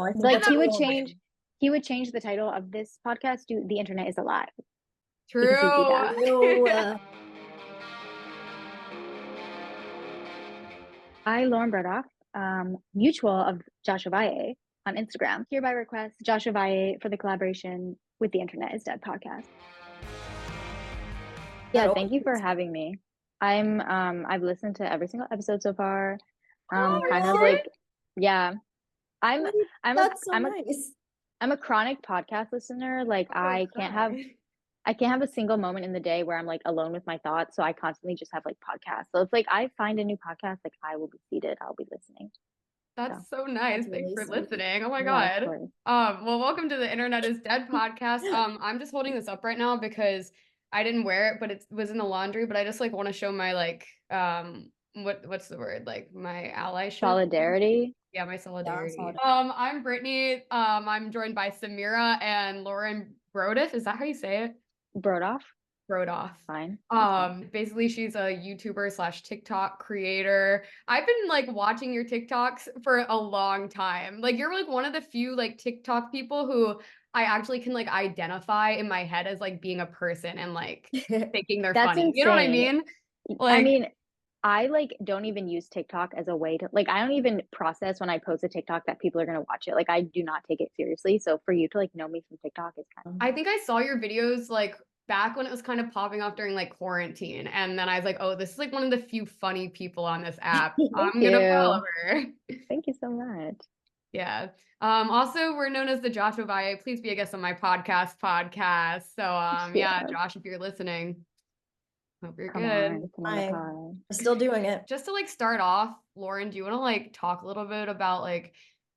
I think Like that's he would change the title of this podcast to "The Internet is Alive" because he'd be True. back. real. I, Lauren Brodauf, mutual of Josh Ovalle on Instagram, hereby request Josh Ovalle for the collaboration with the Internet is Dead podcast. That Yeah, always thank you for makes sense. having me. I've listened to every single episode so far. Oh, Kind of really? like, yeah, I'm Wait, I'm a that's so I'm a nice. I'm a chronic podcast listener. Like I'm gonna cry. I can't have a single moment in the day where I'm like alone with my thoughts. So I constantly just have like podcasts. So it's like I find a new podcast, like I will be seated, I'll be listening. So That's so nice. That's Thanks really for sweet. listening. Oh my yeah, of God. course. Well, welcome to the Internet is Dead podcast. I'm just holding this up right now because I didn't wear it, but it was in the laundry, but I just like want to show my like what's the word? Like my allyship. Solidarity. Yeah, my Yeah, I'm sorry. solidarity. I'm Brittany. I'm joined by Samira and Lauren Brodauf. Is that how you say it? Brodoff. Brodauf. Fine. That's fine. Basically she's a YouTuber slash TikTok creator. I've been like watching your TikToks for a long time. Like you're like one of the few like TikTok people who I actually can like identify in my head as like being a person and like thinking they're That's funny. You know what I insane. mean? I Like mean, I like don't even use TikTok as a way to like I don't even process when I post a TikTok that people are gonna watch it. Like I do not take it seriously. So for you to like know me from TikTok is kind I think I saw your videos like back when it was kind of popping off during like quarantine. And then I was like, oh, this is like one of the few funny people on this app. thank I'm gonna follow you. her. Thank you so much. Yeah. Also we're known as the Josh Ovalle. Please be a guest on my podcast. So yeah, Yeah. Josh, if you're listening, hope you're Come good. on. Come on the I'm pod. still doing it. Just to like start off, Lauren, do you want to like talk a little bit about like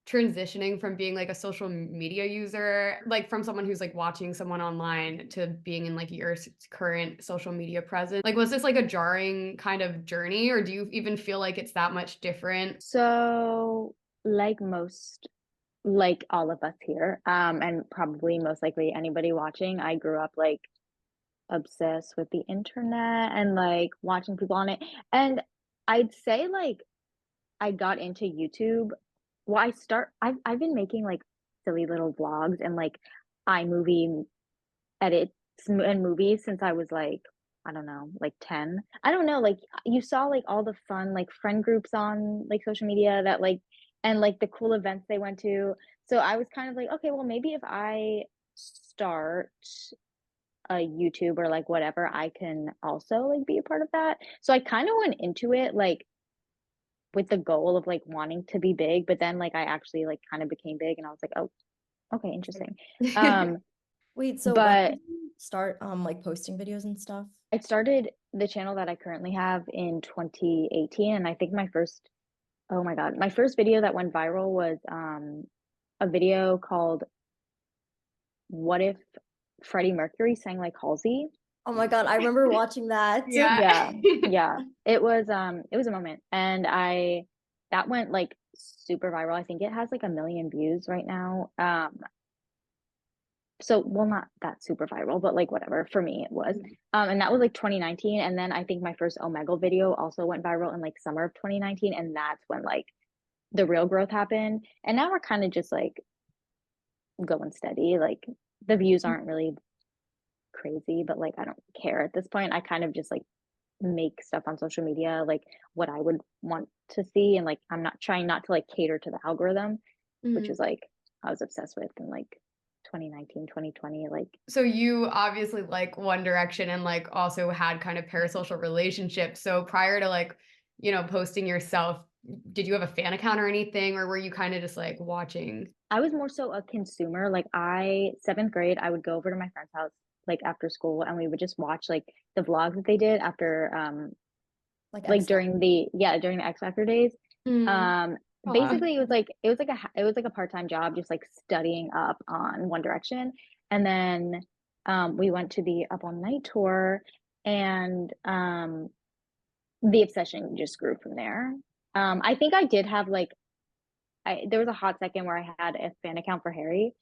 transitioning from being like a social media user, like from someone who's like watching someone online to being in like your current social media presence? Like, was this like a jarring kind of journey, or do you even feel like it's that much different? So like most like all of us here, and probably most likely anybody watching, I grew up like obsessed with the internet and like watching people on it. And I'd say like I got into YouTube. Well, I've been making like silly little vlogs and like iMovie edits and movies since I was like I don't know, like 10. I don't know, like you saw like all the fun like friend groups on like social media that like and like the cool events they went to. So I was kind of like, okay, well maybe if I start a YouTube or like whatever, I can also like be a part of that. So I kind of went into it like with the goal of like wanting to be big, but then like I actually like kind of became big and I was like, oh, okay, interesting. Um, Wait, so when but did you start like posting videos and stuff? I started the channel that I currently have in 2018 and I think my first oh my God, my first video that went viral was a video called What If Freddie Mercury sang like Halsey? Oh my God, I remember watching that. Yeah. Yeah, yeah. It was a moment. And I that went like super viral. I think it has like a million views right now. So well not that super viral, but like whatever. For me it was. And that was like 2019. And then I think my first omegle video also went viral in like summer of 2019. And that's when like the real growth happened. And now we're kind of just like going steady. Like the views aren't really crazy, but like I don't care at this point. I kind of just like make stuff on social media like what I would want to see and like I'm not trying not to like cater to the algorithm, which Mhm. is like I was obsessed with in like 2019, 2020. Like So you obviously like One Direction and like also had kind of parasocial relationships. So prior to like, posting yourself, did you have a fan account or anything, or were you kind of just like watching? I was more so a consumer. Like I 7th grade, I would go over to my friend's house like after school and we would just watch like the vlogs that they did after Like like X Factor. during the X Factor days. Mm. Um, Aw. basically it was like a part-time job, just like studying up on One Direction. And then we went to the Up All Night tour and the obsession just grew from there. I think I did have like there was a hot second where I had a fan account for Harry,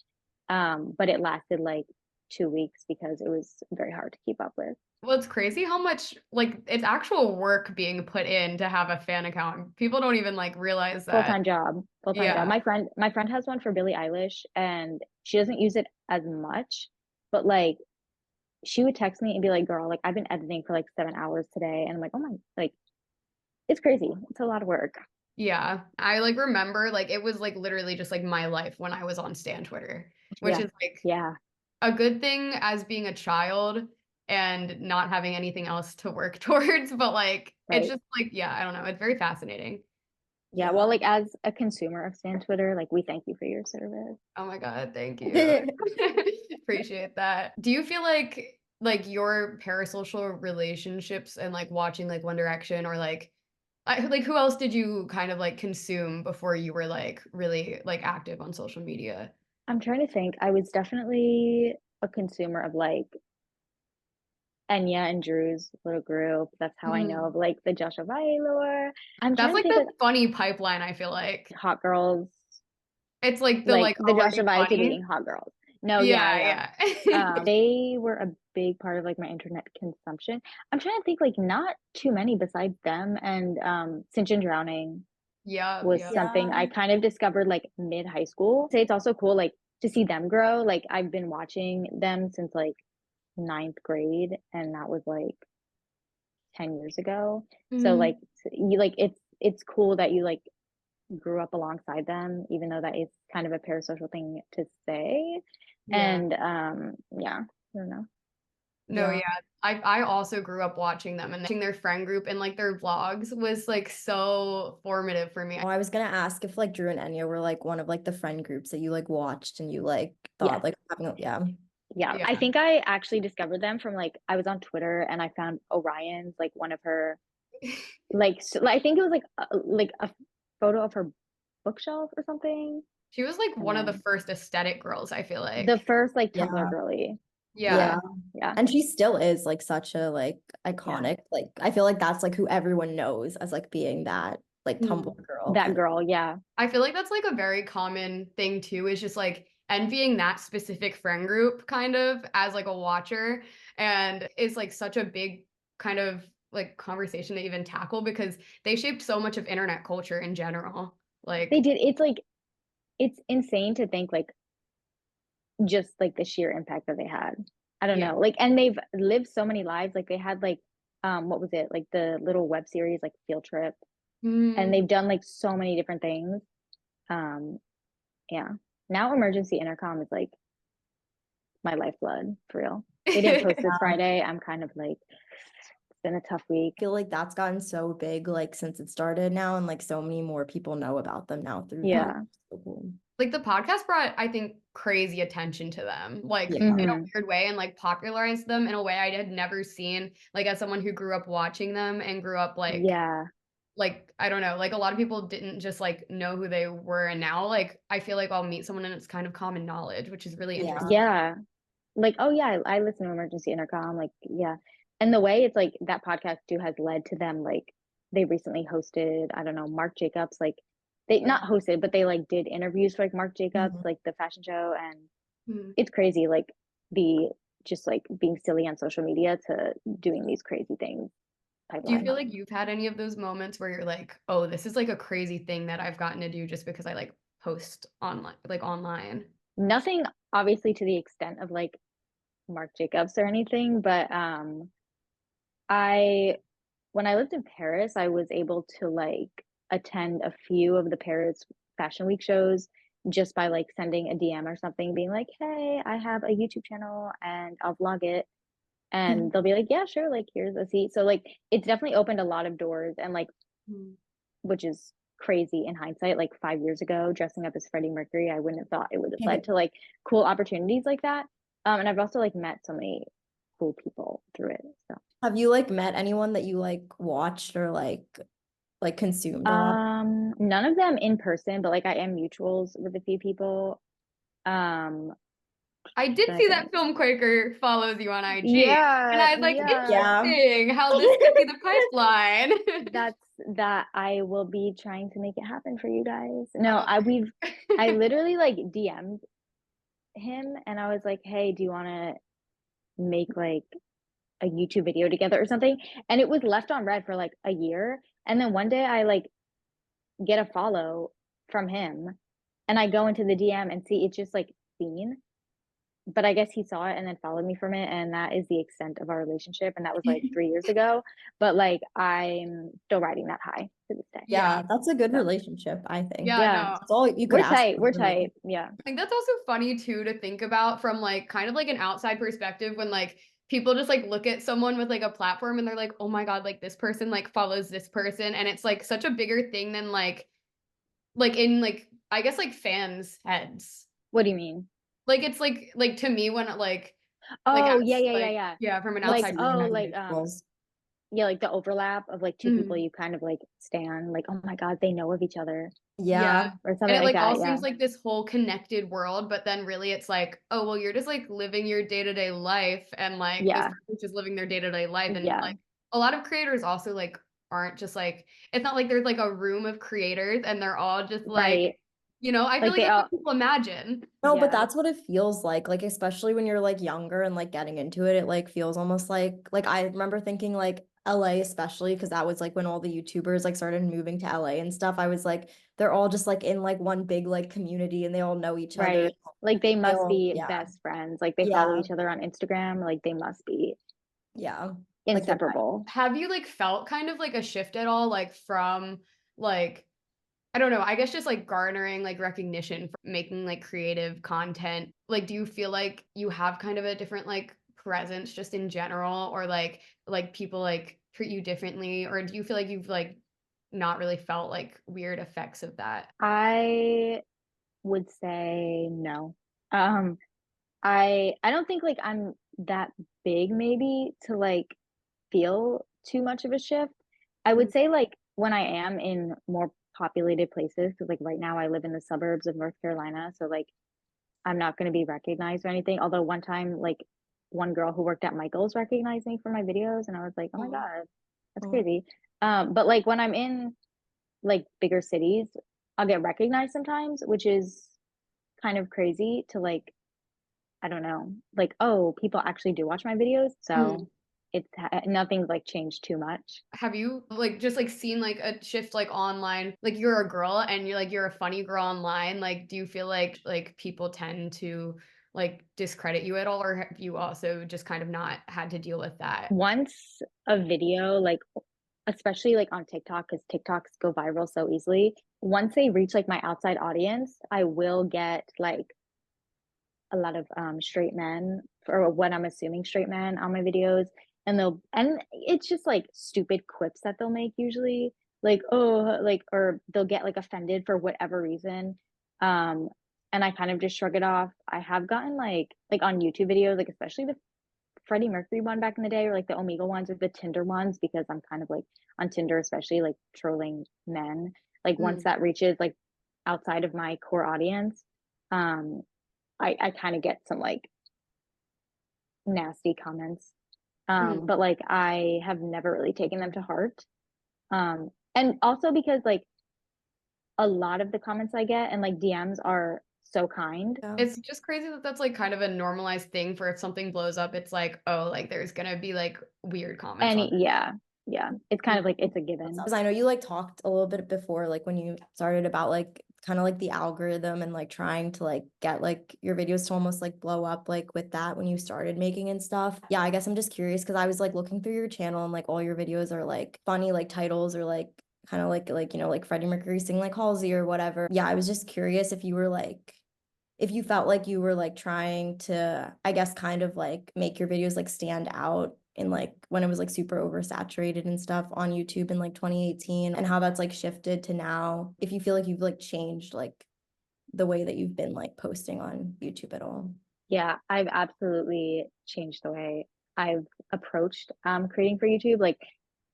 but it lasted like 2 weeks because it was very hard to keep up with. Well, it's crazy how much like it's actual work being put in to have a fan account. People don't even like realize that. Full-time job. Full-time job. Yeah. My friend has one for Billie Eilish and she doesn't use it as much, but like she would text me and be like, girl, like I've been editing for like 7 hours today. And I'm like, oh my, like it's crazy. It's a lot of work. Yeah. I like remember like it was like literally just like my life when I was on Stan Twitter, which Yeah. is like Yeah. a good thing as being a child and not having anything else to work towards, but like it's Right. just like yeah, I don't know. It's very fascinating. Yeah. Well, like as a consumer of Stan Twitter, like we thank you for your service. Oh my God, thank you. Appreciate that. Do you feel like your parasocial relationships and like watching like One Direction or like who else did you kind of like consume before you were like really like active on social media? I'm trying to think. I was definitely a consumer of like Enya and Drew's little group. That's how I know Mhm. of like the Josh Ovalle lore. I'm That's trying to like think the like funny pipeline, I feel like. hot girls, It's like the like like, the oh, are Josh you Ovalle to funny? being hot girls. No, yeah, Yeah, yeah. yeah. They were a big part of like my internet consumption. I'm trying to think like not too many besides them and Sinjin drowning Yeah, was yeah. something I Yeah. kind of discovered like mid high school. Say it's also cool like to see them grow. Like I've been watching them since like ninth grade, and that was like 10 years ago. So like Mhm. you like it's cool that you like grew up alongside them, even though that is kind of a parasocial thing to say. Yeah. And yeah, I don't know. No, Yeah. yeah. I also grew up watching them and watching their friend group and like their vlogs was like so formative for me. Oh, I was gonna ask if like Drew and Enya were like one of like the friend groups that you like watched and you like Yes. thought like having yeah. Yeah. Yeah. I think I actually discovered them from like I was on Twitter and I found Orion's like one of her like I think it was like a photo of her bookshelf or something. She was like And one of the then first aesthetic girls, I feel the like. first like Tumblr Yeah. girly. Yeah. Yeah. Yeah. Yeah. And she still is like such a like Yeah. iconic, like I feel like that's like who everyone knows as like being that like Tumblr Mhm. girl That kind of. girl. Yeah. I feel like that's like a very common thing too, is just like envying that specific friend group kind of as like a watcher. And it's like such a big kind of like conversation to even tackle because they shaped so much of internet culture in general. They Like, did. It's like it's insane to think like just like the sheer impact that they had. I don't yeah. know. Like and they've lived so many lives. Like they had like what was it? Like the little web series like Field Trip. And Mm. they've done like so many different things. Um yeah. Now emergency intercom is like my lifeblood for real. They didn't post this Yeah. Friday. I'm kind of like it's been a tough week. I feel like that's gotten so big like since it started now and like so many more people know about them now through that. Yeah. So cool. Like the podcast brought, I think, crazy attention to them, like Yeah. in a Mm-hmm. weird way, and like popularized them in a way I had never seen, like as someone who grew up watching them and grew up Yeah. like I don't know, like a lot of people didn't just like know who they were, and now like I feel like I'll meet someone and it's kind of common knowledge, which is really Yeah. interesting. Yeah. Like, oh yeah, I listen to emergency intercom. Like, yeah. And the way it's like that podcast too has led to them like they recently hosted, I don't know, Marc Jacobs, like they Yeah. not hosted, but they like did interviews for like Marc Jacobs, Mhm. like the fashion show, and Mhm. it's crazy, like the just like being silly on social media to doing these crazy things Do you pipeline. feel like you've had any of those moments where you're like, oh, this is like a crazy thing that I've gotten to do just because I like post online? Nothing obviously to the extent of like Marc Jacobs or anything, but I when I lived in Paris, I was able to like attend a few of the Paris Fashion Week shows just by like sending a DM or something, being like, "Hey, I have a YouTube channel and I'll vlog it." And they'll be like, "Yeah, sure, like here's a seat." So like it's definitely opened a lot of doors and like Mm. which is crazy in hindsight, like 5 years ago, dressing up as Freddie Mercury, I wouldn't have thought it would have led to like cool opportunities like that. And I've also like met so many cool people through it. So Have you like met anyone that you like watched or like consumed a lot? none of them in person, but like I am mutuals with a few people. Um, I did trying to see that think. Film Quaker follows you on IG, and Yeah, I was like, yeah. Yeah. interesting how this could be the pipeline. That's that I will be trying to make it happen for you guys. No, Oh. I literally like DM'd him and I was like, "Hey, do you want to make like a YouTube video together or something, and it was left on red for like a year. And then one day I like get a follow from him, and I go into the DM and see it's just like seen. But I guess he saw it and then followed me from it, and that is the extent of our relationship. And that was like 3 years ago. But like I'm still riding that high to this day. Yeah, that's a good So, relationship, I think. Yeah, Yeah. no. That's all you could we're ask tight. for, We're really. tight. Yeah. I think that's also funny too to think about from like kind of like an outside perspective when like people just like look at someone with like a platform and they're like, oh my God, like this person like follows this person. And it's like such a bigger thing than like in like, I guess like fans' heads. What do you mean? Like it's like to me when it like Oh, as, yeah, yeah, like, yeah. yeah, from an Like, outside oh, perspective. like, yeah, like the overlap of like two people you kind of like stan, like, oh my God, they know of each other Yeah. or And something it like like that. all Yeah. seems like this whole connected world, but then really it's like, oh well, you're just like living your day-to-day life, and like this Yeah. person's just living their day-to-day life. And Yeah. like a lot of creators also like aren't just like, it's not like there's like a room of creators and they're all just like, Right. you know, I feel Like like they that's all, what people imagine. No, but yeah. that's what it feels like especially when you're like younger and like getting into it, it like feels almost like I remember thinking like LA, especially because that was like when all the YouTubers like started moving to LA and stuff. I was like, they're all just like in like one big like community and they all know each other. Right. Like they They must all, be yeah, best friends. Like they follow yeah, each other on Instagram. Like they must be yeah. Like they're inseparable. Have you like felt kind of like a shift at all, like from like, I don't know, I guess just like garnering like recognition for making like creative content? Like, do you feel like you have kind of a different like presence just in general, or like people like treat you differently, or do you feel like you've like not really felt like weird effects of that? I would say no. Um, I don't think like I'm that big maybe to like feel too much of a shift. I would say like when I am in more populated places, because like right now I live in the suburbs of North Carolina, so like I'm not going to be recognized or anything. Although one time, like one girl who worked at Michael's recognized me for my videos, and I was like, oh my Oh, God, that's Oh. crazy. But like when I'm in like bigger cities, I'll get recognized sometimes, which is kind of crazy to like, I don't know, like, oh, people actually do watch my videos. So it's nothing's like changed too much. have you like just like seen like a shift like online, like you're a girl and you're a funny girl online, like do you feel like people tend to like discredit you at all, or have you also just kind of not had to deal with that? Once a video, like especially like on TikTok, because TikToks go viral so easily. Once they reach like my outside audience, I will get like a lot of straight men, or what I'm assuming straight men, on my videos, and it's just like stupid quips that they'll make usually, like, oh, like, or they'll get like offended for whatever reason. Um and I kind of just shrug it off. I have gotten like on YouTube videos, like especially the Freddie Mercury one back in the day, or like the Omegle ones or the Tinder ones, because I'm kind of like on Tinder, especially like trolling men. Like once that reaches like outside of my core audience, um, I kind of get some like nasty comments. But like I have never really taken them to heart. And also because like a lot of the comments I get and like DMs are so kind. Yeah. It's just crazy that that's like kind of a normalized thing for if something blows up, it's like, oh, like there's gonna be like weird comments on And yeah, it's kind of like it's a given. Because I know you like talked a little bit before, like when you started about like kind of like the algorithm and like trying to like get like your videos to almost like blow up like with that when you started making and stuff. Yeah, I guess I'm just curious because I was like looking through your channel and like all your videos are like funny like titles or like kind of like you know like Freddie Mercury sing like Halsey or whatever. Yeah, I was just curious if you were like if you felt like you were like trying to, I guess, kind of like make your videos like stand out in like when it was like super oversaturated and stuff on YouTube in like 2018 and how that's like shifted to now, if you feel like you've like changed like the way that you've been like posting on YouTube at all. Yeah, I've absolutely changed the way I've approached creating for YouTube.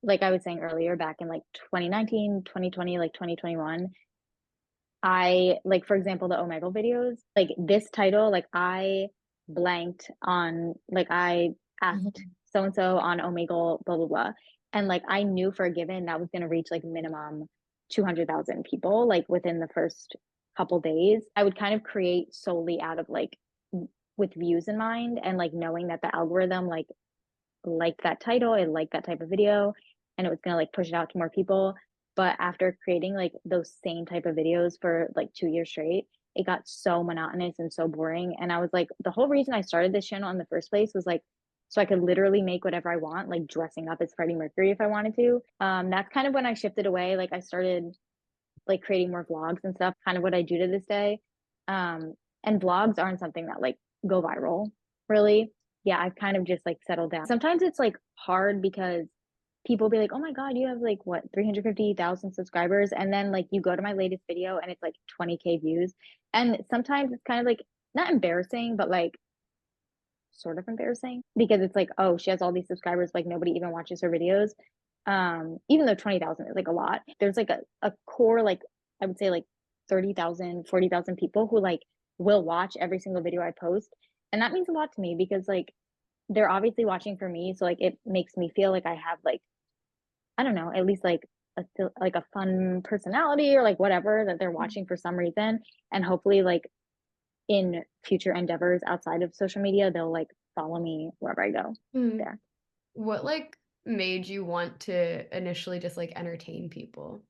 Like I was saying earlier, back in like 2019, 2020, like 2021, I like, for example, the Omegle videos, like this title, like I blanked on, like I asked so and so on Omegle, blah blah blah, and like I knew for a given that was going to reach like minimum 200,000 people like within the first couple days. I would kind of create solely out of like with views in mind, and like knowing that the algorithm like liked that title, it liked that type of video, and it was gonna like push it out to more people. But after creating like those same type of videos for like 2 years straight, it got so monotonous and so boring. And I was like, the whole reason I started this channel in the first place was like so I could literally make whatever I want, like dressing up as Freddie Mercury if I wanted to. That's kind of when I shifted away. Like I started like creating more vlogs and stuff, kind of what I do to this day. Um, and vlogs aren't something that like go viral, really. Yeah, I've kind of just like settled down. Sometimes it's like hard because people be like, "Oh my God, you have like what 350,000 subscribers," and then like you go to my latest video and it's like 20K views, and sometimes it's kind of like not embarrassing, but like sort of embarrassing because it's like, oh, she has all these subscribers, like nobody even watches her videos. Even though 20,000 is like a lot, there's like a core, like I would say like 30,000, 40,000 people who like will watch every single video I post. And that means a lot to me because like they're obviously watching for me. So like it makes me feel like I have like, I don't know, at least like a fun personality or like whatever that they're watching for some reason. And hopefully like in future endeavors outside of social media, they'll like follow me wherever I go. Mm. There. What like made you want to initially just like entertain people?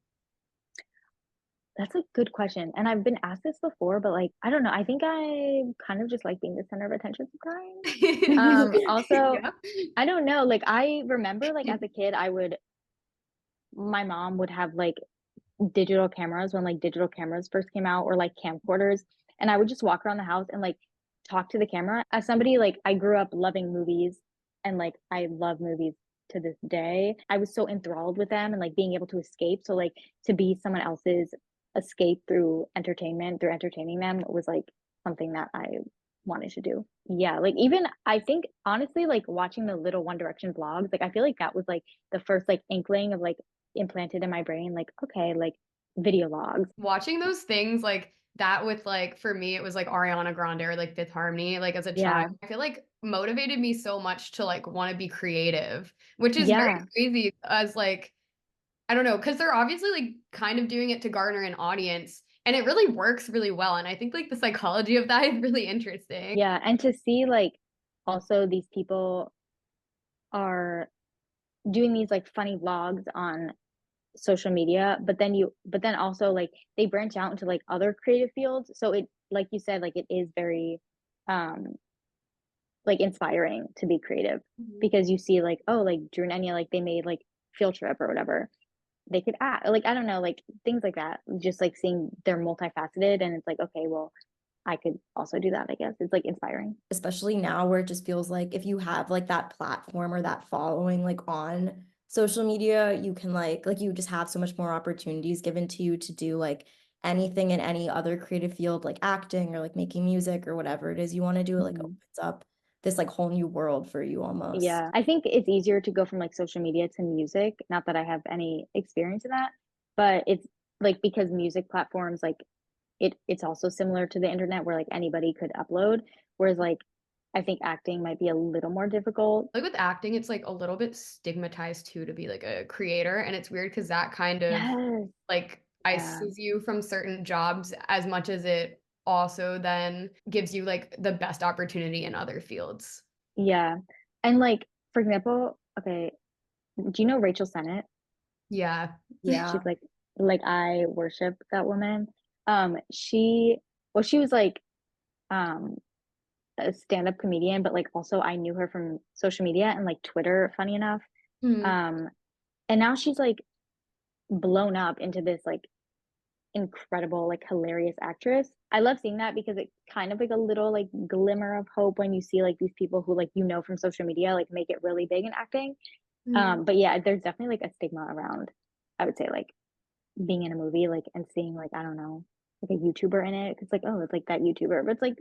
That's a good question. And I've been asked this before, but like, I don't know. I think I kind of just like being the center of attention sometimes. Also, Yeah. I don't know. Like, I remember like as a kid, my mom would have like digital cameras when like digital cameras first came out or like camcorders. And I would just walk around the house and like talk to the camera. As somebody like I grew up loving movies and like I love movies to this day. I was so enthralled with them and like being able to escape. So like to be someone else's escape through entertainment, through entertaining them was like something that I wanted to do. Yeah, like even I think honestly, like watching the little One Direction vlogs, like I feel like that was like the first like inkling of like implanted in my brain, like, okay, like video logs. Watching those things like that with like for me it was like Ariana Grande or like Fifth Harmony like as a Yeah. child. I feel like motivated me so much to like want to be creative, which is very Yeah. crazy as like I don't know, because they're obviously like kind of doing it to garner an audience and it really works really well. And I think like the psychology of that is really interesting. Yeah. And to see like also these people are doing these like funny vlogs on social media, but then also like they branch out into like other creative fields. So it, like you said, like it is very um like inspiring to be creative Mhm. because you see like, oh, like Drew and Enya, like they made like field trip or whatever. They could act like, I don't know, like things like that. Just like seeing they're multifaceted and it's like, okay, well, I could also do that, I guess. It's like inspiring. Especially now where it just feels like if you have like that platform or that following like on social media, you can like you just have so much more opportunities given to you to do like anything in any other creative field, like acting or like making music or whatever it is you want to do. It like Mhm. opens up this like whole new world for you almost. Yeah. I think it's easier to go from like social media to music. Not that I have any experience in that, but it's like because music platforms like it's also similar to the internet where like anybody could upload. Whereas like I think acting might be a little more difficult. Like with acting, it's like a little bit stigmatized too to be like a creator. And it's weird because that kind of Yes. like Yeah. ices you from certain jobs as much as it also then gives you like the best opportunity in other fields. Yeah. And like, for example, okay, do you know Rachel Sennott? Yeah. Yeah. She's like I worship that woman. She well, she was like um a stand-up comedian, but like also I knew her from social media and like Twitter, funny enough. Mhm. Um, and now she's like blown up into this like incredible, like hilarious actress. I love seeing that because it kind of like a little like glimmer of hope when you see like these people who like from social media like make it really big in acting. Mhm. But yeah, there's definitely like a stigma around, I would say, like being in a movie like and seeing like I don't know like a YouTuber in it. It's like, oh, it's like that YouTuber, but it's like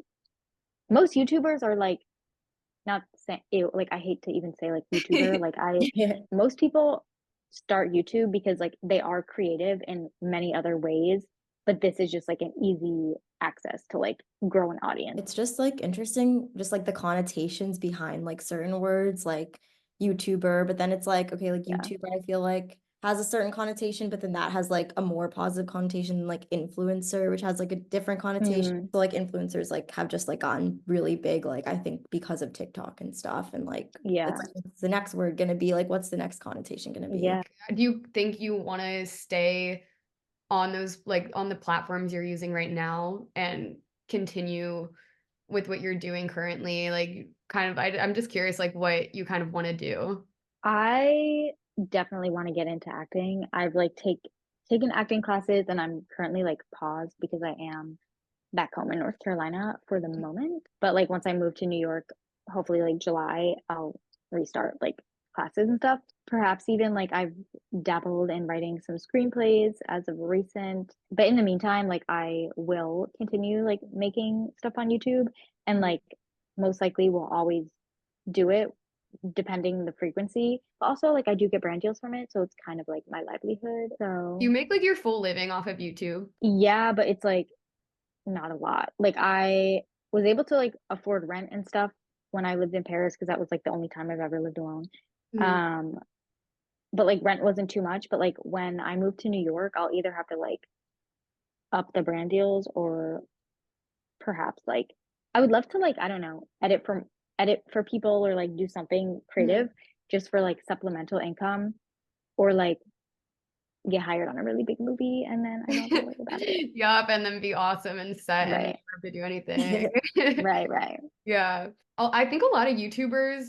most YouTubers are like not saying like I hate to even say like YouTuber. Like I most people start YouTube because like they are creative in many other ways, but this is just like an easy access to like grow an audience. It's just like interesting, just like the connotations behind like certain words like YouTuber, but then it's like, okay, like Yeah. YouTuber, I feel like has a certain connotation, but then that has like a more positive connotation than like influencer, which has like a different connotation. So like influencers like have just like gotten really big, like I think because of TikTok and stuff. And like Yeah. it's like, what's the next word gonna be? Like what's the next connotation gonna be? Yeah. Do you think you want to stay on those, like on the platforms you're using right now and continue with what you're doing currently? Like kind of, I'm just curious, like what you kind of want to do. I definitely want to get into acting. I've like taken acting classes and I'm currently like paused because I am back home in North Carolina for the moment. But like once I move to New York, hopefully like July, I'll restart like classes and stuff. Perhaps even like I've dabbled in writing some screenplays as of recent. But in the meantime, like I will continue like making stuff on YouTube and like most likely will always do it depending the frequency. But also like I do get brand deals from it, so it's kind of like my livelihood. So You make like your full living off of YouTube. yeah, but it's like not a lot. Like I was able to like afford rent and stuff when I lived in Paris because that was like the only time I've ever lived alone. Mhm. Um, but like rent wasn't too much. But like when I moved to New York, I'll either have to like up the brand deals or perhaps like I would love to like I don't know edit for people or like do something creative just for like supplemental income or like get hired on a really big movie and then I don't have to worry about it. Yup, and then be awesome and set and Right. never have to do anything. Right. Yeah. I think a lot of YouTubers,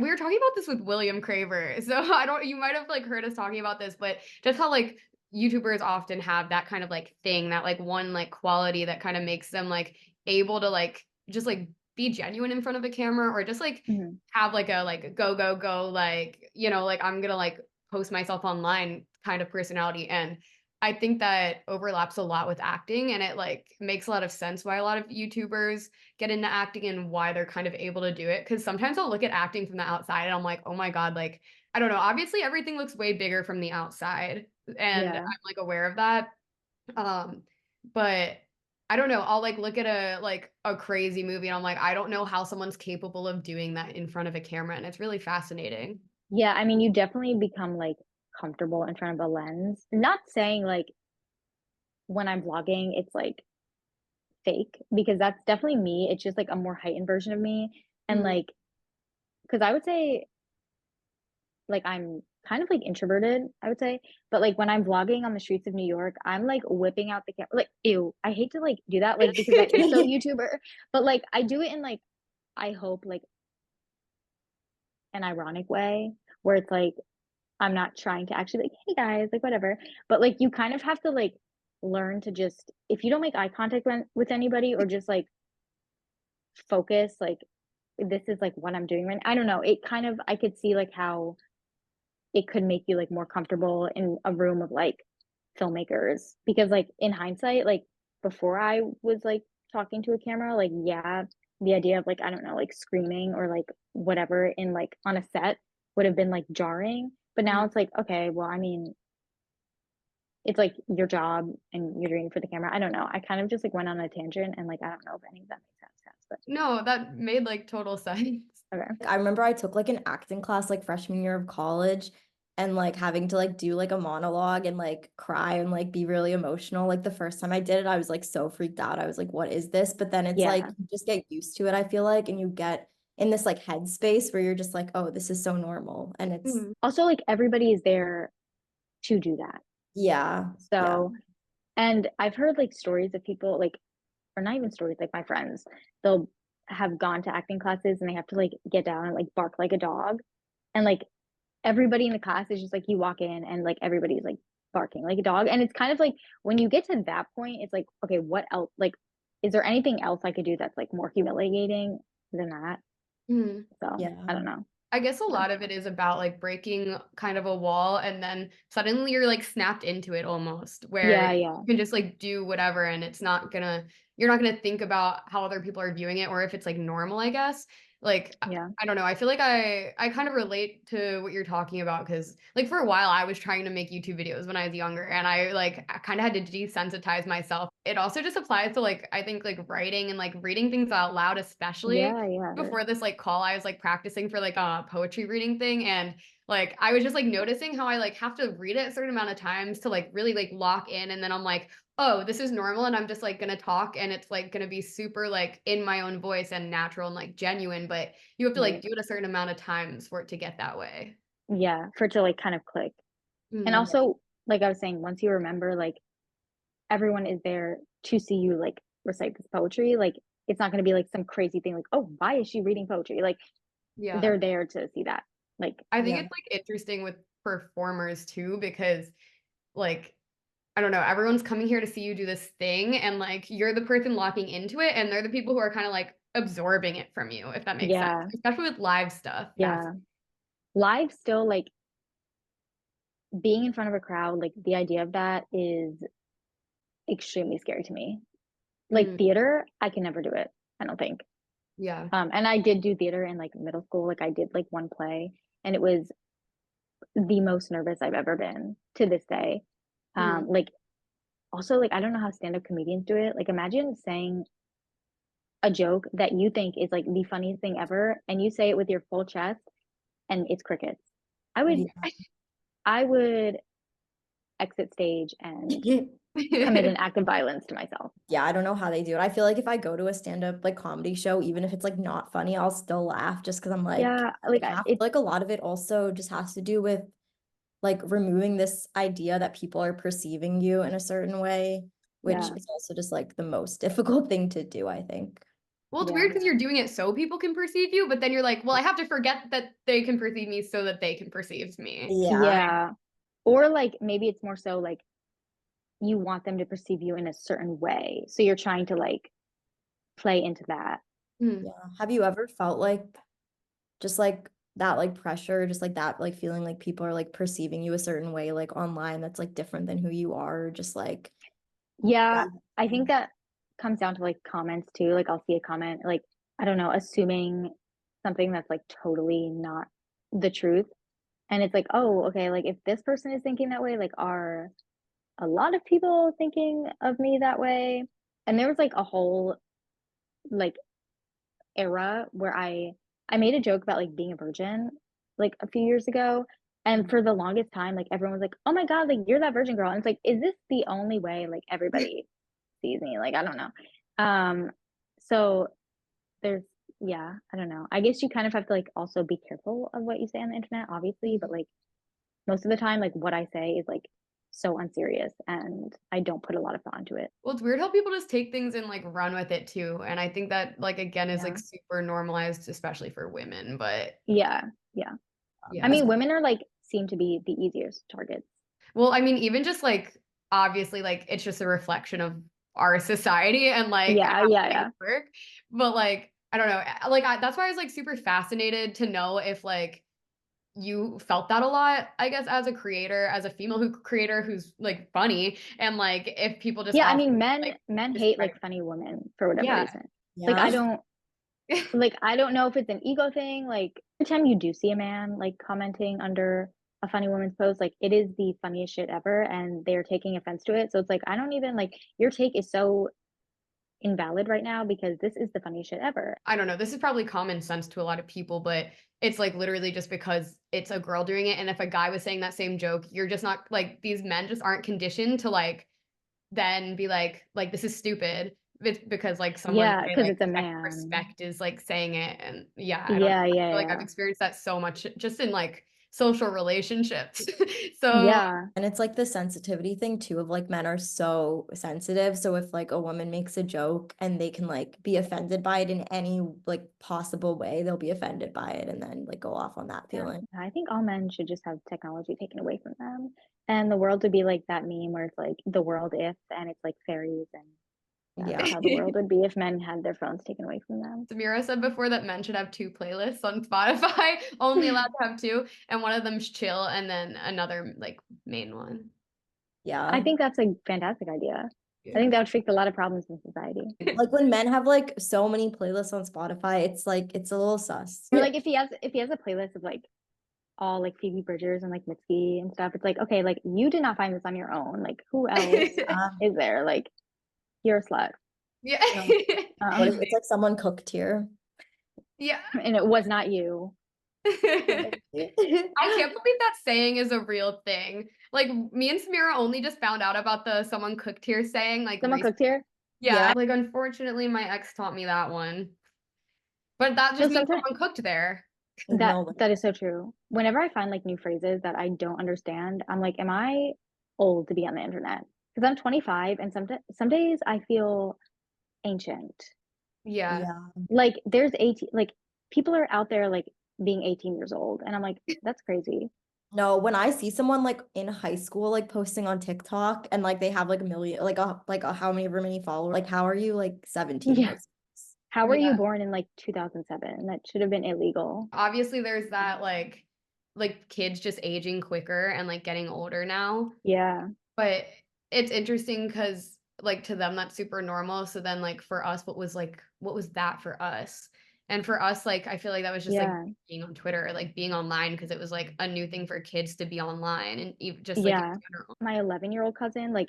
we were talking about this with William Craver. So I don't, you might have like heard us talking about this, but just how like YouTubers often have that kind of like thing, that like one like quality that kind of makes them like able to like just like be genuine in front of a camera, or just like Mhm. have like a like go like, you know, like I'm gonna like post myself online kind of personality. And I think that overlaps a lot with acting, and it like makes a lot of sense why a lot of YouTubers get into acting and why they're kind of able to do it. Because sometimes I'll look at acting from the outside and I'm like, oh my God, like, I don't know. Obviously, everything looks way bigger from the outside, and Yeah. I'm like aware of that. Um, but I don't know. I'll like look at a crazy movie and I'm like, I don't know how someone's capable of doing that in front of a camera, and it's really fascinating. Yeah, I mean, you definitely become like comfortable in front of a lens. Not saying like when I'm vlogging, it's like fake because that's definitely me. It's just like a more heightened version of me. And Mhm. like, because I would say like I'm kind of like introverted, I would say. But like when I'm vlogging on the streets of New York, I'm like whipping out the camera. Like, ew, I hate to like do that, like because that is so YouTuber. But like I do it in like I hope like an ironic way where it's like I'm not trying to actually like, hey guys, like whatever. But like you kind of have to like learn to just if you don't make eye contact with anybody or just like focus, like this is like what I'm doing right now. I don't know. It kind of I could see like how it could make you like more comfortable in a room of like filmmakers. Because like in hindsight, like before I was like talking to a camera, like yeah, the idea of like, I don't know, like screaming or like whatever in like on a set would have been like jarring. But now it's like, okay, well, I mean, it's like your job and you're doing it for the camera. I don't know. I kind of just like went on a tangent and like I don't know if any of that makes sense, but No, that made like total sense. okay. I remember I took like an acting class like freshman year of college, and like having to like do like a monologue and like cry and like be really emotional. Like the first time I did it, I was like so freaked out. I was like, what is this? But then it's like Yeah. you just get used to it, I feel like, and you get in this like headspace where you're just like, oh, this is so normal. And it's Mhm. Also, like everybody is there to do that. yeah, yeah. So, and I've heard like stories of people like, or not even stories, like my friends, they'll have gone to acting classes and they have to like get down and like bark like a dog. And like everybody in the class is just like you walk in and like everybody's like barking like a dog. And it's kind of like when you get to that point, it's like, okay, what else? Like, is there anything else I could do that's like more humiliating than that? Mhm. So Yeah. I don't know. I guess a Yeah. lot of it is about like breaking kind of a wall, and then suddenly you're like snapped into it almost, where Yeah. you can just like do whatever, and you're not gonna think about how other people are viewing it, or if it's like normal, I guess. Like Yeah. I don't know. I feel like I kind of relate to what you're talking about, because like for a while I was trying to make YouTube videos when I was younger, and I kind of had to desensitize myself. It also just applies to like I think like writing and like reading things out loud, especially Yeah. before this like call. I was like practicing for like a poetry reading thing, and like I was just like noticing how I like have to read it a certain amount of times to like really like lock in, and then I'm like, oh, this is normal, and I'm just like gonna talk, and it's like gonna be super like in my own voice and natural and like genuine, but you have to like Right. do it a certain amount of times for it to get that way. Yeah, for it to like kind of click. And Mhm. also, like I was saying, once you remember, like everyone is there to see you like recite this poetry, like it's not going to be like some crazy thing like, oh, why is she reading poetry? Like Yeah. they're there to see that. Like, I think Yeah. it's like interesting with performers too, because like I don't know, everyone's coming here to see you do this thing, and like you're the person locking into it, and they're the people who are kind of like absorbing it from you, if that makes sense. yeah, Especially with live stuff. That's yeah. Live still like being in front of a crowd, like the idea of that is extremely scary to me. Like mm, theater, I can never do it. I don't think. yeah. And I did do theater in like middle school. Like I did like one play, and it was the most nervous I've ever been to this day. Mm. Like also like I don't know how stand-up comedians do it. Like imagine saying a joke that you think is like the funniest thing ever, and you say it with your full chest, and it's crickets. I would Yeah. I would exit stage and commit an act of violence to myself. Yeah, I don't know how they do it. I feel like if I go to a stand-up like comedy show, even if it's like not funny, I'll still laugh just because I'm like, Yeah, like like half it's like a lot of it also just has to do with like removing this idea that people are perceiving you in a certain way, which yeah, is also just like the most difficult thing to do, I think. Well, it's yeah, weird because you're doing it so people can perceive you, but then you're like, well, I have to forget that they can perceive me so that they can perceive me. Yeah. yeah. Or like maybe it's more so like you want them to perceive you in a certain way. So you're trying to like play into that. Mm. Yeah. Have you ever felt like just like that like pressure, just like that like feeling like people are like perceiving you a certain way like online that's like different than who you are, just like Yeah, yeah. I think that comes down to like comments too. Like I'll see a comment, like, I don't know, assuming something that's like totally not the truth. And it's like, oh, okay, like if this person is thinking that way, like are a lot of people thinking of me that way? And there was like a whole like era where I made a joke about like being a virgin like a few years ago. And for the longest time, like everyone was like, oh my God, like you're that virgin girl. And it's like, is this the only way like everybody sees me? Like, I don't know. So there's yeah, I don't know. I guess you kind of have to like also be careful of what you say on the internet, obviously, but like most of the time, like what I say is like so unserious and I don't put a lot of thought into it. Well, it's weird how people just take things and like run with it too. And I think that like again is Yeah. like super normalized, especially for women. But Yeah. Yeah. I yeah. mean, women are like seem to be the easiest targets. Well, I mean, even just like obviously like it's just a reflection of our society and like Yeah, how yeah, things yeah. work. But like, I don't know. Like that's why I was like super fascinated to know if like you felt that a lot, I guess, as a creator, as a female creator who's like funny, and like if people just Yeah, I often mean, like men hate discredit. like funny women for whatever Yeah. reason. Like Yeah. I don't know if it's an ego thing. Like every time you do see a man like commenting under a funny woman's post, like it is the funniest shit ever and they're taking offense to it. So it's like I don't even like your take is so invalid right now because this is the funniest shit ever. I don't know. This is probably common sense to a lot of people, but it's like literally just because it's a girl doing it. And if a guy was saying that same joke, you're just not like these men just aren't conditioned to like then be like this is stupid. It's because like someone Yeah, they because like it's a man. respect is like saying it. And yeah, I don't know. Yeah, I yeah, feel like I've yeah. experienced that so much just in like social relationships. So Yeah. And it's like the sensitivity thing too of like men are so sensitive. So if like a woman makes a joke and they can like be offended by it in any like possible way, they'll be offended by it and then like go off on that Yeah. feeling. I think all men should just have technology taken away from them. And the world would be like that meme where it's like the world if and it's like fairies and yeah, Yeah. that's how the world would be if men had their phones taken away from them. Samira said before that men should have two playlists on Spotify, only allowed to have two, and one of them's chill and then another like main one. I Yeah. think that's a fantastic idea. I Yeah. think that would fix a lot of problems in society. Like when men have like so many playlists on Spotify, it's like it's a little sus. Or like if he has a playlist of like all like Phoebe Bridgers and like Mitski and stuff, it's like, okay, like you did not find this on your own. Like who else is there? Like you're a slut. Yeah. Yeah. What if Um, it's like someone cooked here? Yeah. and it was not you. I can't believe that saying is a real thing. Like me and Samira only just found out about the someone cooked here saying like Someone cooked here? yeah, like unfortunately my ex taught me that one. But that No, just means sometimes someone cooked there. that No, that is so true. Whenever I find like new phrases that I don't understand, I'm like, am I old to be on the internet? Because I'm 25 and some days I feel ancient. Yeah. yeah. Like there's 18, like people are out there like being 18 years old and I'm like, that's crazy. No, when I see someone like in high school, like posting on TikTok and like they have like a million, like a how many followers, like how are you like 17 Yeah. posting this? How were you Yeah. born in like 2007? That should have been illegal. Obviously there's that like kids just aging quicker and like getting older now. Yeah. But it's interesting because like to them that's super normal. So then like for us, what was that for us? And for us, like I feel like that was just like Yeah. being on Twitter, like being online because it was like a new thing for kids to be online and just like in Yeah. general. My 11-year-old cousin, like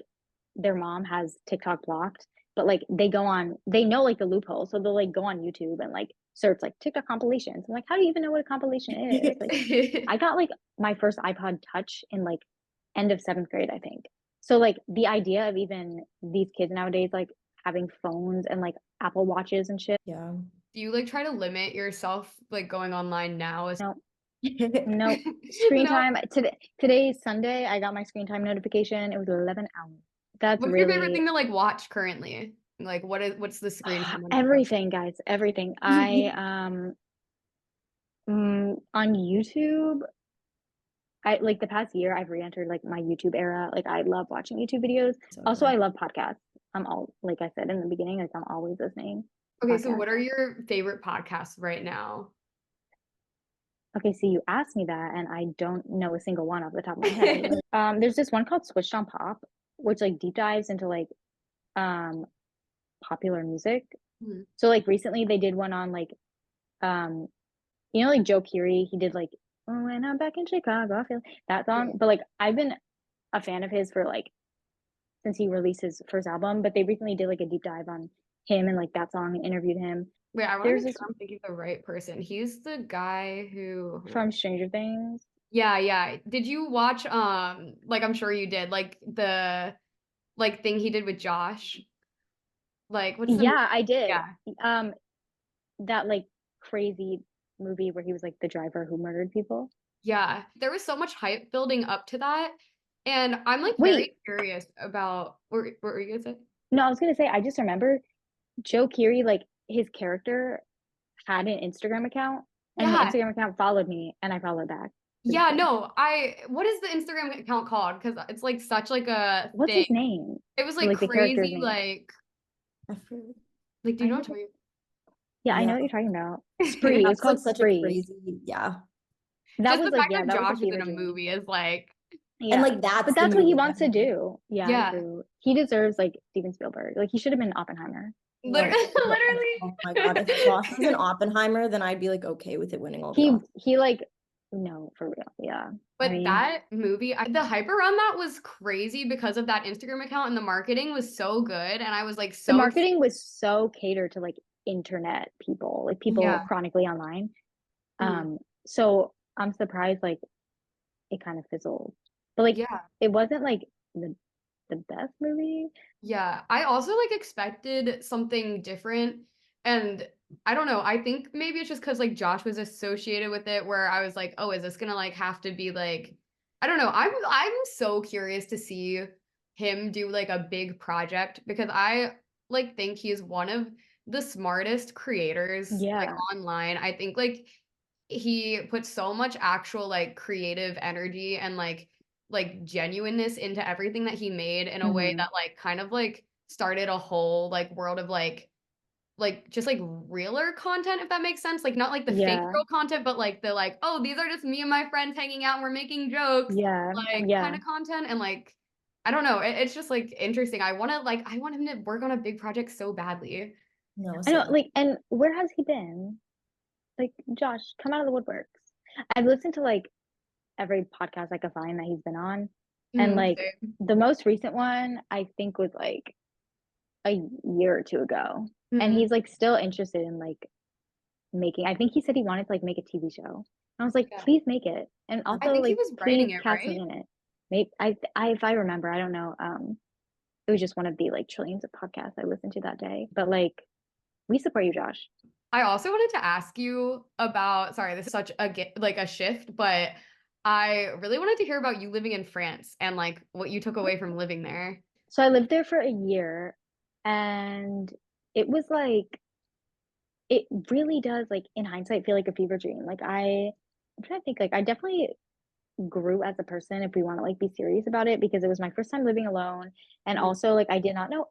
their mom has TikTok blocked, but like they go on, they know like the loophole. So they'll like go on YouTube and like search like TikTok compilations. I'm like, how do you even know what a compilation is? Like I got like my first iPod Touch in like end of 7th grade, I think. So like the idea of even these kids nowadays like having phones and like Apple Watches and shit. Yeah. Do you like try to limit yourself like going online now? No, no screen No. time. Today's Sunday. I got my screen time notification. It was 11 hours. That's What's your favorite really thing to like watch currently? Like what's the screen time on your phone? everything, guys. Everything. I on YouTube. I like the past year I've re-entered like my YouTube era. Like I love watching YouTube videos. So Also, good. I love podcasts. I'm all like I said in the beginning, like I'm always listening to Okay, so podcasts. what are your favorite podcasts right now? Okay, so you asked me that, and I don't know a single one off the top of my head. There's this one called Switched on Pop, which like deep dives into like um popular music. Mhm. So like recently they did one on like um you know like Joe Keery, he did like oh, when I'm back in Chicago, I feel that Yeah. song. But like I've been a fan of his for like since he released his first album, but they recently did like a deep dive on him and like that song and interviewed him. Wait, I want to There's make this sure I'm thinking of the right person. He's the guy who, hold on. from Stranger Things. Yeah, yeah. Did you watch like I'm sure you did, like the like thing he did with Josh? Like what's the movie? Yeah, I did. Yeah. Um, that like crazy movie where he was like the driver who murdered people. Yeah. There was so much hype building up to that. And I'm like Wait, very curious about what were you gonna say? no, I was gonna say I just remember Joe Keery, like his character had an Instagram account, and the Yeah. Instagram account followed me, and I followed back. To this Yeah, day. no, what is the Instagram account called? Because it's like such like a What's thing. his name? It was Or like like the character's crazy, name? I forget. like do you I know know. what I'm talking Yeah, I know Yeah. what you're talking about. Spree. It was That's like called such a Spree. crazy, yeah. That Just was the like fact yeah, that that was like Josh is the in a original. movie is like, And Yeah, like but that's the that's what he movie that wants to made do. Yeah, yeah, true. He deserves like Steven Spielberg. Like he should have been Oppenheimer. no. literally. Oh my God. If Josh was an Oppenheimer, then I'd be like okay with it winning all the Oscars. He like no for real. Yeah. I But mean, that movie, the hype around that was crazy because of that Instagram account and the marketing was so good. And I was like the so marketing was so catered to like internet people, like people yeah. chronically online. Mhm. So I'm surprised like it kind of fizzled. But like Yeah. it wasn't like the best movie. Yeah, I also like expected something different. And I don't know, I think maybe it's just because like Josh was associated with it where I was like, oh, is this gonna like have to be like I don't know. I'm so curious to see him do like a big project because I like think he's one of the smartest creators like Yeah. online. I think like he puts so much actual like creative energy and like genuineness into everything that he made in a way Hmm. that like kind of like started a whole like world of like just like realer content if that makes sense like not like the fake Yeah. girl content but like the like oh these are just me and my friends hanging out and we're making jokes Yeah. like kind Yeah. of content and like I don't know it's just like interesting I want him to work on a big project so badly. No, I know, same. like, and where has he been? Like, Josh, come out of the woodworks. I've listened to like every podcast I could find that he's been on. And Mhm, like same. the most recent one, I think was like a year or two ago. And Mhm. he's like still interested in like making. I think he said he wanted to like make a TV show. I was like, Yeah. please make it, and I also think he like was please writing it, cast me right? in it. Maybe I if I remember, I don't know. It was just one of the like trillions of podcasts I listened to that day. But like, we support you, Josh. I also wanted to ask you about, sorry, this is such a like a shift, but I really wanted to hear about you living in France and like what you took away from living there. So I lived there for a year, and it was like it really does like in hindsight feel like a fever dream. Like I'm trying to think, like I definitely grew as a person if we want to like be serious about it, because it was my first time living alone, and Mm. also like I did not know,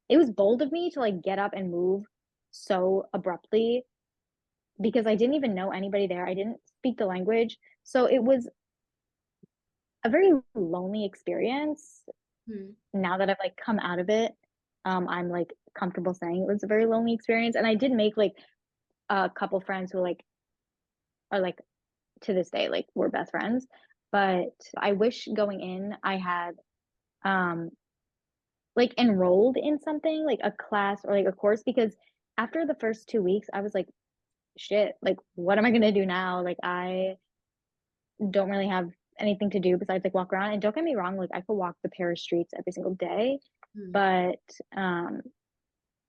it was bold of me to like get up and move so abruptly because I didn't even know anybody there. I didn't speak the language. So it was a very lonely experience. Mm. Now that I've like come out of it, I'm like comfortable saying it was a very lonely experience. And I did make like a couple friends who like are like to this day like we're best friends. But I wish going in I had um like enrolled in something like a class or like a course, because after the first 2 weeks I was like, shit, like what am I gonna do now? Like I don't really have anything to do besides like walk around. And don't get me wrong, like I could walk the Paris streets every single day, Mm. but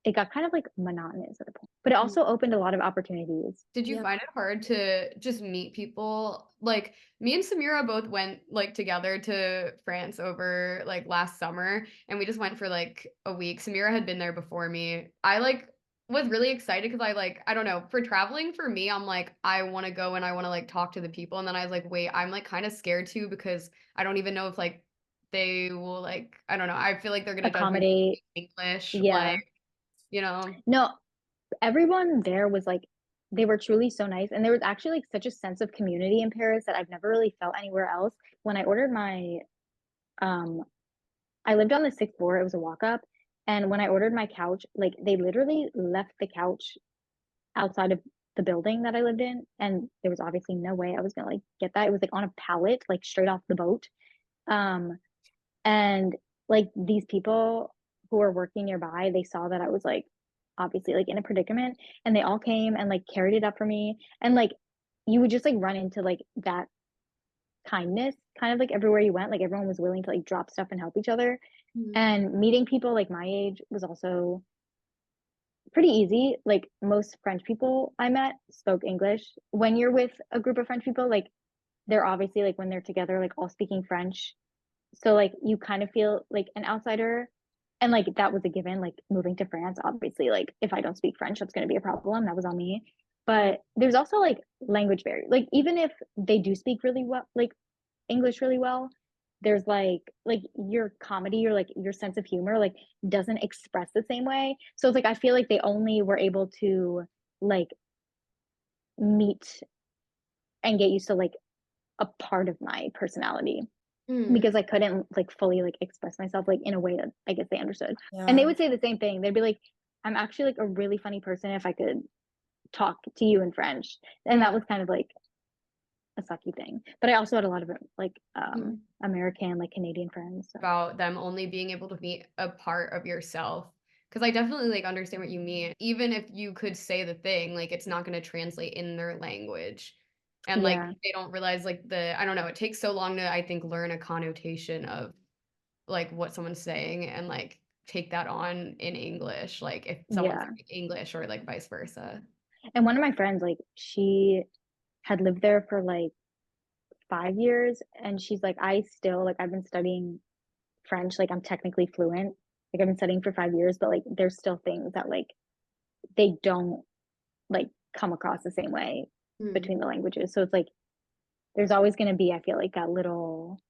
it got kind of like monotonous at a point. But it Mm. also opened a lot of opportunities. Did you Yeah. find it hard to just meet people? Like me and Samira both went like together to France over like last summer and we just went for like a week. Samira had been there before me. I like was really excited because I like I don't know, for traveling for me, I'm like I want to go and I want to like talk to the people and then I was like, wait, I'm like kind of scared too because I don't even know if like they will like I don't know. I feel like they're gonna judge me for Accommodate. speaking English, like, Yeah. you know. No, everyone there was like, they were truly so nice. And there was actually like such a sense of community in Paris that I've never really felt anywhere else. When I ordered my, um, I lived on the sixth floor, it was a walk up. And when I ordered my couch, like they literally left the couch outside of the building that I lived in. And there was obviously no way I was gonna like get that. It was like on a pallet, like straight off the boat. Um, and like these people who were working nearby, they saw that I was like obviously like in a predicament, and they all came and like carried it up for me. And like you would just like run into like that kindness kind of like everywhere you went. Like everyone was willing to like drop stuff and help each other. Mm. And meeting people like my age was also pretty easy. Like most French people I met spoke English. When you're with a group of French people, like they're obviously like when they're together, like all speaking French. So like you kind of feel like an outsider. And like that was a given, like moving to France, obviously, like if I don't speak French, that's gonna be a problem. That was on me. But there's also like language barrier. Like even if they do speak really well, like English really well, there's like your comedy or like your sense of humor like doesn't express the same way. So it's like I feel like they only were able to like meet and get used to like a part of my personality, Mm. because I couldn't like fully like express myself like in a way that I guess they understood. And they Yeah. would say the same thing. They'd be like, I'm actually like a really funny person if I could talk to you in French. And that was kind of like a sucky thing. But I also had a lot of like Mm. American, like Canadian friends. So. About them only being able to meet a part of yourself. Because I definitely like understand what you mean. Even if you could say the thing, like it's not going to translate in their language. And like Yeah. they don't realize like I don't know, it takes so long to I think learn a connotation of like what someone's saying and like take that on in English, like if someone's Yeah. speaking English or like vice versa. And one of my friends, like she had lived there for like 5 years, and she's like, I still like I've been studying French, like I'm technically fluent. Like I've been studying for 5 years, but like there's still things that like they don't like come across the same way Mm. between the languages. So it's like there's always going to be, I feel like, that little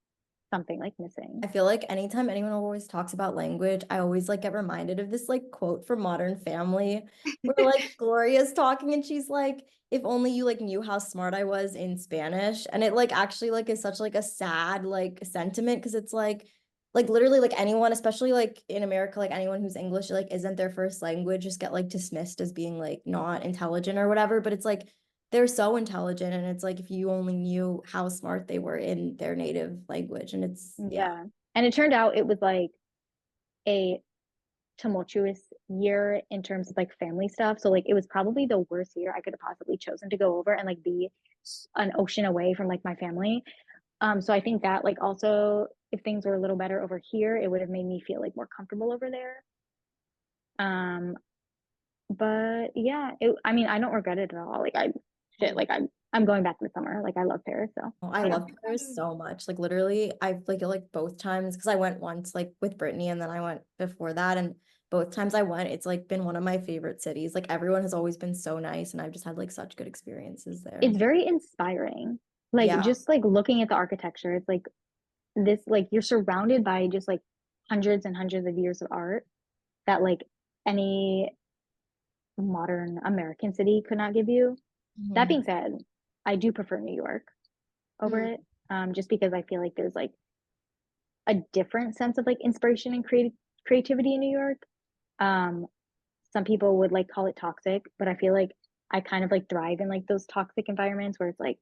something like missing. I feel like anytime anyone always talks about language, I always like get reminded of this like quote from Modern Family where like Gloria's talking and she's like, if only you like knew how smart I was in Spanish. And it like actually like is such like a sad like sentiment because it's like literally like anyone, especially like in America, like anyone whose English like isn't their first language just get like dismissed as being like not intelligent or whatever. But it's like they're so intelligent and it's like if you only knew how smart they were in their native language and it's yeah. Yeah. And it turned out it was like a tumultuous year in terms of like family stuff. So like it was probably the worst year I could have possibly chosen to go over and like be an ocean away from like my family. So I think that like also if things were a little better over here, it would have made me feel like more comfortable over there. Um, but yeah, I mean, I don't regret it at all. Like I'm going back this summer. Like I love Paris, so. Oh, I But love I'm kind Paris of- so much. Like literally, I've like both times because I went once like with Brittany and then I went before that, and both times I went, it's like been one of my favorite cities. Like everyone has always been so nice, and I've just had like such good experiences there. It's very inspiring. Like Yeah. just like looking at the architecture, it's like this like you're surrounded by just like hundreds and hundreds of years of art that like any modern American city could not give you. That Mhm. being said, I do prefer New York over Mm. it, just because I feel like there's like a different sense of like inspiration and creativity in New York. Um, some people would like call it toxic, but I feel like I kind of like thrive in like those toxic environments where it's like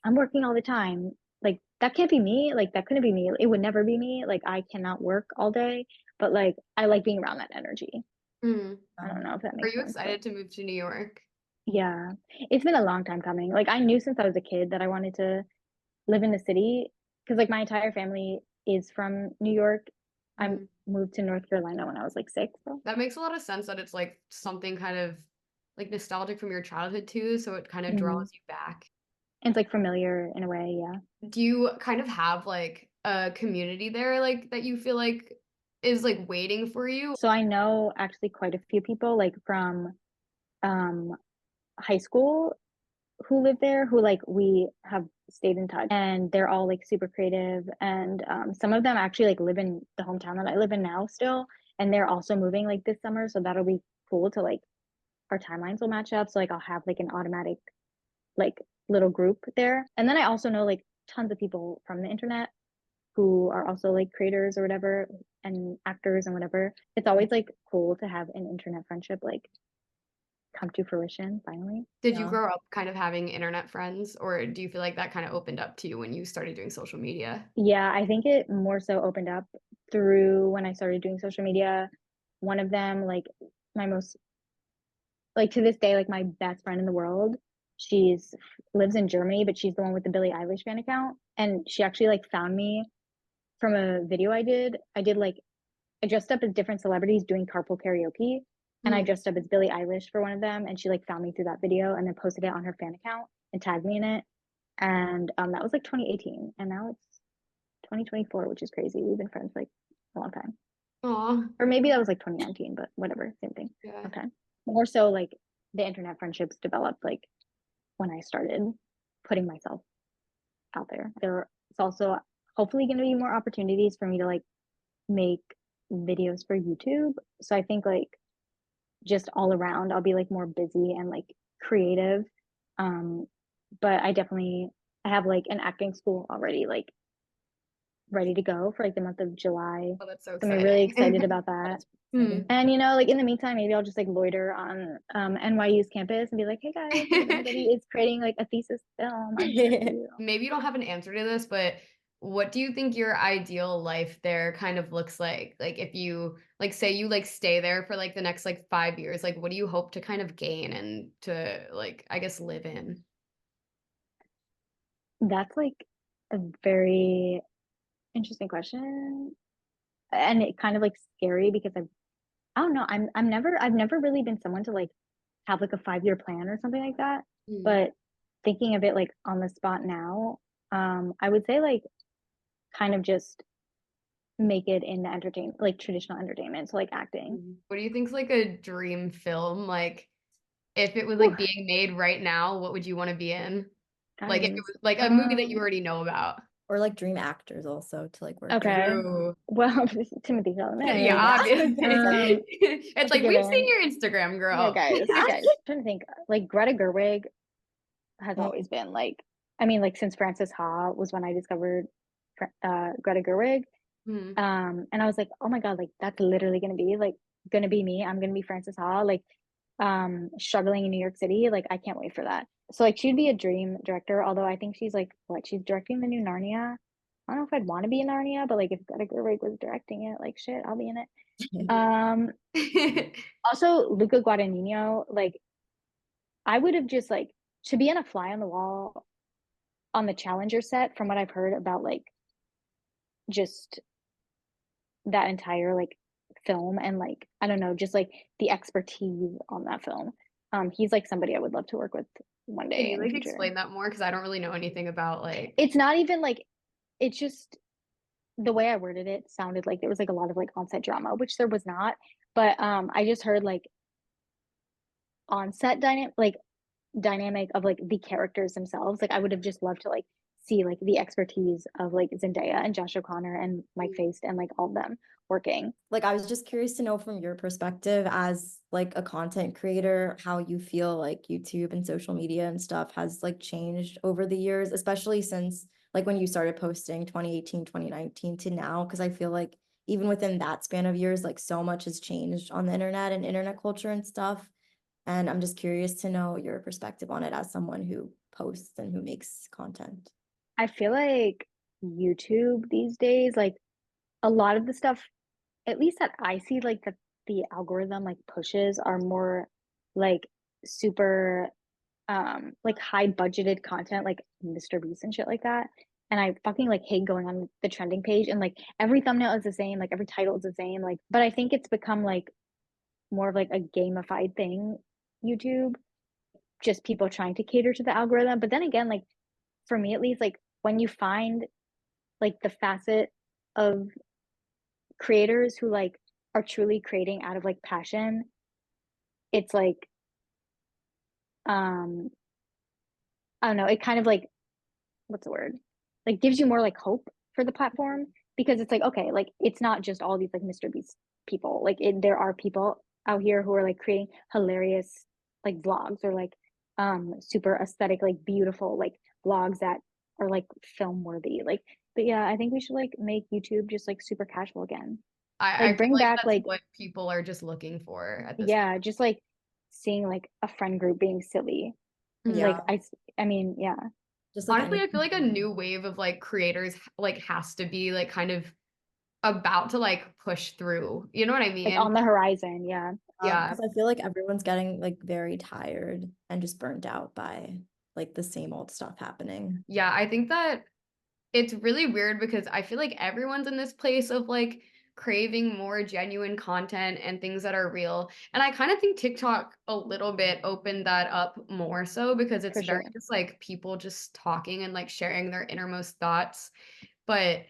I'm working all the time. Like that can't be me. Like that couldn't be me. It would never be me. Like I cannot work all day, but like I like being around that energy. Mm. I don't know if that Are makes you sense, but excited to move to New York? yeah, it's been a long time coming. Like I knew since I was a kid that I wanted to live in the city because like my entire family is from New York. I Mm. moved to North Carolina when I was like 6. So. That makes a lot of sense that it's like something kind of like nostalgic from your childhood too, so it kind of Mhm. draws you back. It's like familiar in a way, yeah. Do you kind of have like a community there like that you feel like is like waiting for you? So I know actually quite a few people like from um high school who live there who like we have stayed in touch and they're all like super creative and some of them actually like live in the hometown that I live in now still and they're also moving like this summer so that'll be cool to like our timelines will match up so like I'll have like an automatic like little group there and then I also know like tons of people from the internet who are also like creators or whatever and actors and whatever. It's always like cool to have an internet friendship like come to fruition finally. Did you Yeah. grow up kind of having internet friends, or do you feel like that kind of opened up to you when you started doing social media? Yeah, I think it more so opened up through when I started doing social media. One of them, like my most like to this day, like my best friend in the world, she's lives in Germany, but she's the one with the Billie Eilish fan account. And she actually like found me from a video I did. I dressed up as different celebrities doing carpool karaoke, and I Mm. dressed up as Billie Eilish for one of them, and she like found me through that video and then posted it on her fan account and tagged me in it. And that was like 2018, and now it's 2024, which is crazy. We've been friends like a long time, Aw, or maybe that was like 2019, but whatever, same thing. yeah. Okay, more so like the internet friendships developed like when I started putting myself out there. There's also hopefully going to be more opportunities for me to like make videos for YouTube. So I think like just all around I'll be like more busy and like creative. Um but I have like an acting school already like ready to go for like the month of July. Oh, that's so So I'm really excited exciting. about that. Mm. And like in the meantime maybe I'll just like loiter on NYU's campus and be like, "Hey guys, like, if anybody is creating like a thesis film, I'm here for you." Maybe you don't have an answer to this, but what do you think your ideal life there kind of looks like? Like if you like say you like stay there for like the next like 5 years, like what do you hope to kind of gain and to like I guess live in? That's like a very interesting question. And it kind of like scary because I don't know, I've never really been someone to like have like a 5-year plan or something like that. Mm. But thinking of it like on the spot now, I would say like kind of just make it in the entertainment, like traditional entertainment, so like acting. What do you think's like a dream film? Like if it was Whew, like being made right now, what would you want to be in? Like if it guys. was like a movie that you already know about. Or like dream actors also to like work with. Okay. True. Well, Timothée Yeah, Chalamet. obviously. Um, It's that's a like we've seen given. your Instagram, Yeah, girl. guys. I'm trying to think. Like Greta Gerwig has Mm. always been like, I mean, like since Frances Ha was when I discovered Greta Gerwig. Mhm. And I was like, oh my God, like that's literally gonna be me. I'm gonna be Frances Ha, like struggling in New York City. Like I can't wait for that. So like she'd be a dream director, although I think she's like what she's directing the new Narnia. I don't know if I'd want to be in Narnia, but like if Greta Gerwig was directing it, like shit, I'll be in it. Um, also Luca Guadagnino, like I would have just like to be on a fly on the wall on the Challenger set, from what I've heard about like just that entire like film and like I don't know, just like the expertise on that film. He's like somebody I would love to work with one Can day you in the like future. explain that more? Because I don't really know anything about like. It's not even like it's just the way I worded it sounded like there was like a lot of like on-set drama, which there was not. But I just heard like on-set dynamic of like the characters themselves. Like I would have just loved to like see like the expertise of like Zendaya and Josh O'Connor and Mike Faced and like all of them working. Like, I was just curious to know from your perspective as like a content creator, how you feel like YouTube and social media and stuff has like changed over the years, especially since like when you started posting 2018, 2019 to now, because I feel like even within that span of years, like so much has changed on the internet and internet culture and stuff. And I'm just curious to know your perspective on it as someone who posts and who makes content. I feel like YouTube these days, like a lot of the stuff, at least that I see, like the algorithm like pushes are more like super like high budgeted content like Mr. Beast and shit like that. And I fucking like hate going on the trending page and like every thumbnail is the same, like every title is the same. Like, but I think it's become like more of like a gamified thing, YouTube, just people trying to cater to the algorithm. But then again, like for me at least, like when you find like the facet of creators who like are truly creating out of like passion, it's like um I don't know, it kind of like what's the word? Like gives you more like hope for the platform because it's like okay, like it's not just all these like Mr. Beast people. Like there are people out here who are like creating hilarious like vlogs or like super aesthetic like beautiful like vlogs that are like film worthy. Like but yeah, I think we should like make YouTube just like super casual again. I Like feel bring like back that's like what people are just looking for at this point. yeah, just like seeing like a friend group being silly. Like Yeah, I mean, yeah, just like Honestly, I anything. feel like a new wave of like creators like has to be like kind of about to like push through. You know what I like mean? on the horizon, yeah. Yeah. Because I feel like everyone's getting like very tired and just burnt out by like the same old stuff happening. Yeah, I think that it's really weird because I feel like everyone's in this place of like craving more genuine content and things that are real. And I kind of think TikTok a little bit opened that up more so because it's For very sure. just like people just talking and like sharing their innermost thoughts. But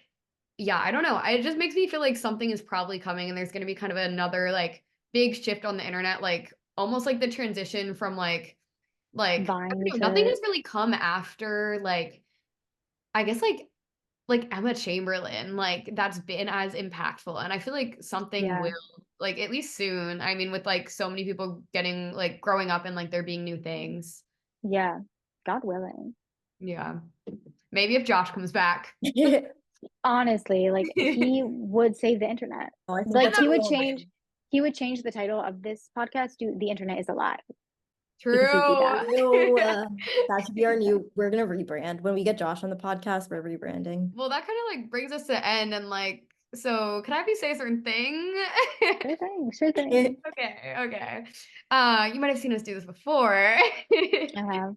yeah, I don't know. It just makes me feel like something is probably coming and there's going to be kind of another like big shift on the internet, like almost like the transition from like I Vine don't know, nothing to has really come after like I guess like Emma Chamberlain, like that's been as impactful. And I feel like something yeah, will like at least soon. I mean, with like so many people getting like growing up and like there being new things. yeah. God willing. Yeah. Maybe if Josh comes back. Honestly, like he would save the internet. Oh, I think Like that's That a would good one. he would change the title of this podcast to The Internet is Alive because he'd be true. back. Ew, that should be our new, we're gonna rebrand. When we get Josh on the podcast, we're rebranding. Well, that kind of like brings us to the end and like so can I be say a certain thing? Sure thing, sure thing. Okay, okay. You might have seen us do this before. I have.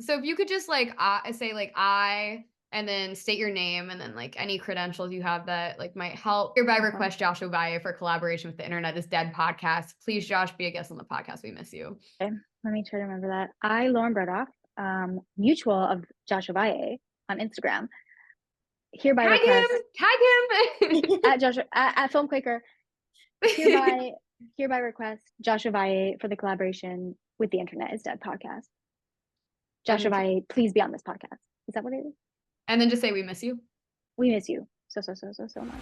So if you could just like say like I and then state your name and then like any credentials you have that like might help. Hereby Okay. request Josh Ovalle for collaboration with the Internet is Dead podcast. Please, Josh, be a guest on the podcast. We miss you. Okay. Let me try to remember that. I, Lauren brodauf, mutual of Joshua Valle on Instagram, hereby Tag request him, tag him. at Joshua at Film Quaker, hereby request Joshua Valle for the collaboration with the Internet is Dead podcast. Joshua and, Valle, please be on this podcast. Is that what it is? and then just say we miss you. We miss you so much.